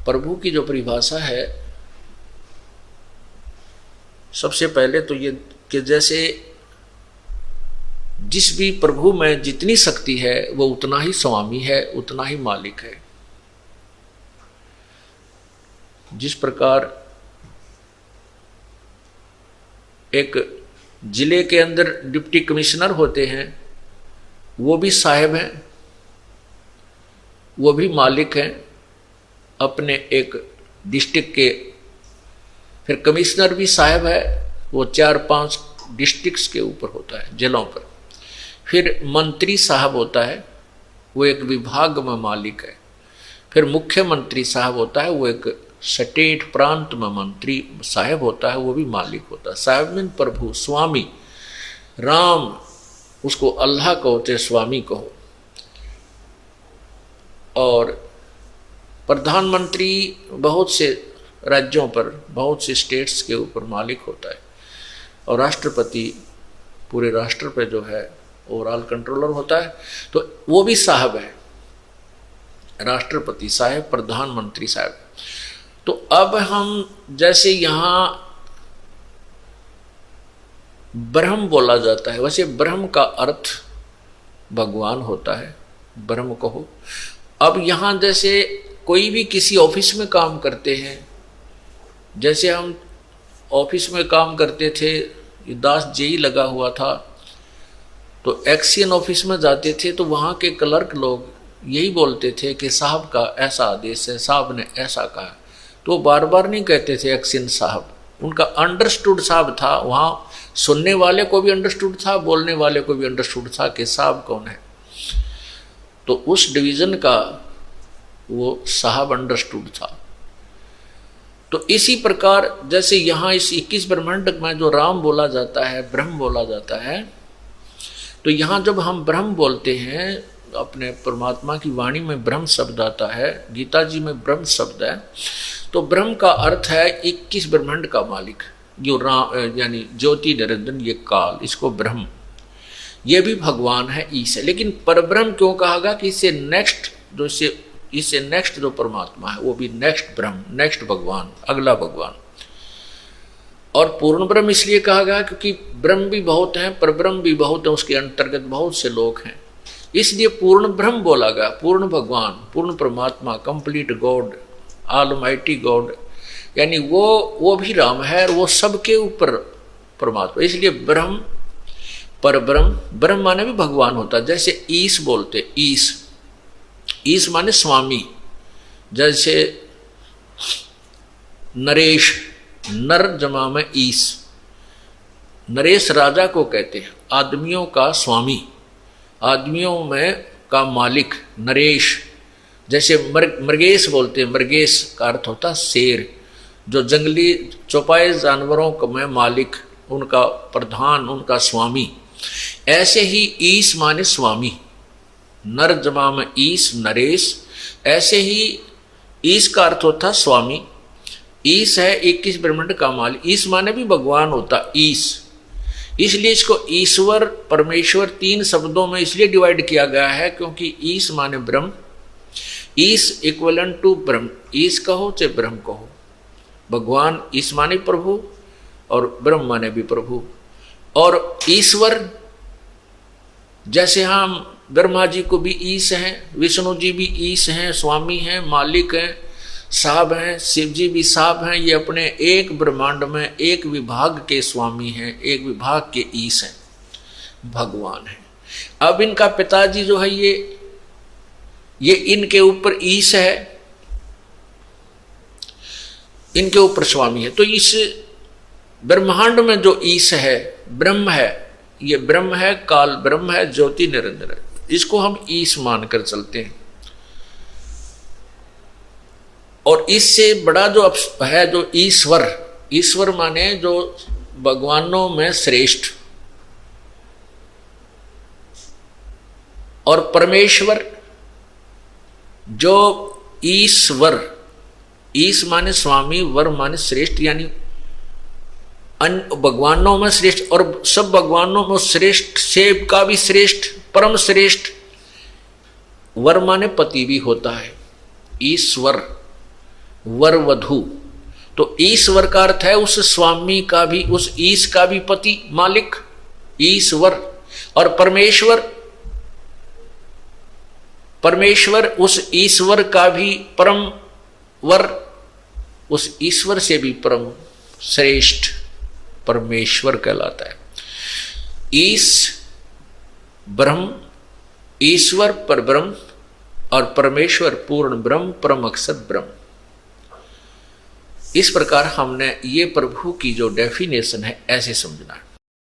प्रभु की जो परिभाषा है, सबसे पहले तो ये कि जैसे जिस भी प्रभु में जितनी शक्ति है वो उतना ही स्वामी है, उतना ही मालिक है। जिस प्रकार एक जिले के अंदर डिप्टी कमिश्नर होते हैं, वो भी साहब हैं, वो भी मालिक हैं अपने एक डिस्ट्रिक्ट के। फिर कमिश्नर भी साहब है, वो 4-5 डिस्ट्रिक्ट्स के ऊपर होता है, जिलों पर। फिर मंत्री साहब होता है, वो एक विभाग में मालिक है। फिर मुख्यमंत्री साहब होता है, वो एक स्टेट प्रांत में मंत्री साहब होता है, वो भी मालिक होता है। साहब मीन प्रभु, स्वामी, राम, उसको अल्लाह कहो चाहे स्वामी कहो। और प्रधानमंत्री बहुत से राज्यों पर, बहुत से स्टेट्स के ऊपर मालिक होता है। और राष्ट्रपति पूरे राष्ट्र पे जो है ओवरऑल कंट्रोलर होता है, तो वो भी साहब है, राष्ट्रपति साहब, प्रधानमंत्री साहब। तो अब हम जैसे यहाँ ब्रह्म बोला जाता है, वैसे ब्रह्म का अर्थ भगवान होता है, ब्रह्म कहो। अब यहाँ जैसे कोई भी किसी ऑफिस में काम करते हैं, जैसे हम ऑफिस में काम करते थे, दास जेई लगा हुआ था, तो एक्सियन ऑफिस में जाते थे तो वहाँ के क्लर्क लोग यही बोलते थे कि साहब का ऐसा आदेश है, साहब ने ऐसा कहा। तो बार बार नहीं कहते थे एक्सियन साहब, उनका अंडरस्टूड साहब था। वहाँ सुनने वाले को भी अंडरस्टूड था, बोलने वाले को भी अंडरस्टूड था कि साहब कौन है। तो उस डिवीज़न का वो साहब अंडरस्टूड था। तो इसी प्रकार जैसे यहाँ इस 21 ब्रह्मांड में जो राम बोला जाता है, ब्रह्म बोला जाता है, तो यहाँ जब हम ब्रह्म बोलते हैं, अपने परमात्मा की वाणी में ब्रह्म शब्द आता है, गीता जी में ब्रह्म शब्द है, तो ब्रह्म का अर्थ है 21 ब्रह्मांड का मालिक, जो राम यानी ज्योति निरंजन, ये काल, इसको ब्रह्म, ये भी भगवान है, ईश है। लेकिन परब्रह्म क्यों कहा गया कि इससे नेक्स्ट जो परमात्मा है वो भी नेक्स्ट ब्रह्म, नेक्स्ट भगवान, अगला भगवान। और पूर्ण ब्रह्म इसलिए कहा गया क्योंकि ब्रह्म भी बहुत हैं, परब्रह्म भी बहुत है, उसके अंतर्गत बहुत से लोग हैं, इसलिए पूर्ण ब्रह्म बोला गया। पूर्ण भगवान, पूर्ण परमात्मा, कंप्लीट गॉड, ऑलमाइटी गॉड, यानी वो भी राम है और वो सबके ऊपर परमात्मा। इसलिए ब्रह्म, परब्रह्म, ब्रह्म माने भी भगवान होता है। जैसे ईश बोलते, ईश माने स्वामी। जैसे नरेश, नर जमा में ईश, नरेश राजा को कहते हैं, आदमियों का स्वामी, आदमियों में का मालिक, नरेश। जैसे मृगेश बोलते हैं, मृगेश का अर्थ होता है शेर, जो जंगली चौपाए जानवरों में मालिक, उनका प्रधान, उनका स्वामी। ऐसे ही ईश माने स्वामी, नर जमा में ईश, नरेश। ऐसे ही ईश का अर्थ होता है स्वामी। ईश है 21 ब्रह्मांड का मालिक, ईश माने भी भगवान होता, ईश। इसलिए इसको ईश्वर, परमेश्वर 3 शब्दों में इसलिए डिवाइड किया गया है क्योंकि ईश माने ब्रह्म, ईश इक्वलेंट टू ब्रह्म, ईश कहो चाहे ब्रह्म कहो। भगवान ईश माने प्रभु और ब्रह्म माने भी प्रभु। और ईश्वर, जैसे हम ब्रह्मा जी को भी ईश हैं, विष्णु जी भी ईश हैं, स्वामी हैं, मालिक हैं, साहब हैं, शिव जी भी साहब हैं। ये अपने एक ब्रह्मांड में एक विभाग के स्वामी हैं, एक विभाग के ईश हैं, भगवान हैं। अब इनका पिताजी जो है ये इनके ऊपर ईश है, इनके ऊपर स्वामी है। तो इस ब्रह्मांड में जो ईश है, ब्रह्म है, ये ब्रह्म है, काल ब्रह्म है, ज्योति निरंजन है, इसको हम ईश मानकर चलते हैं। और इससे बड़ा जो है जो ईश्वर, ईश्वर माने जो भगवानों में श्रेष्ठ, और परमेश्वर जो ईश्वर, ईश माने स्वामी, वर माने श्रेष्ठ, यानी भगवानों में श्रेष्ठ, और सब भगवानों में श्रेष्ठ, सेब का भी श्रेष्ठ, परम श्रेष्ठ। वर माने पति भी होता है, ईश्वर। वर वधु, तो ईश्वर का अर्थ है उस स्वामी का भी, उस ईश का भी पति मालिक ईश्वर, और परमेश्वर, परमेश्वर उस ईश्वर का भी परम वर, उस ईश्वर से भी परम श्रेष्ठ परमेश्वर कहलाता है। ईश ब्रह्म, ईश्वर पर ब्रह्म, और परमेश्वर पूर्ण ब्रह्म, परम अक्षर ब्रह्म। इस प्रकार हमने ये प्रभु की जो डेफिनेशन है ऐसे समझना है।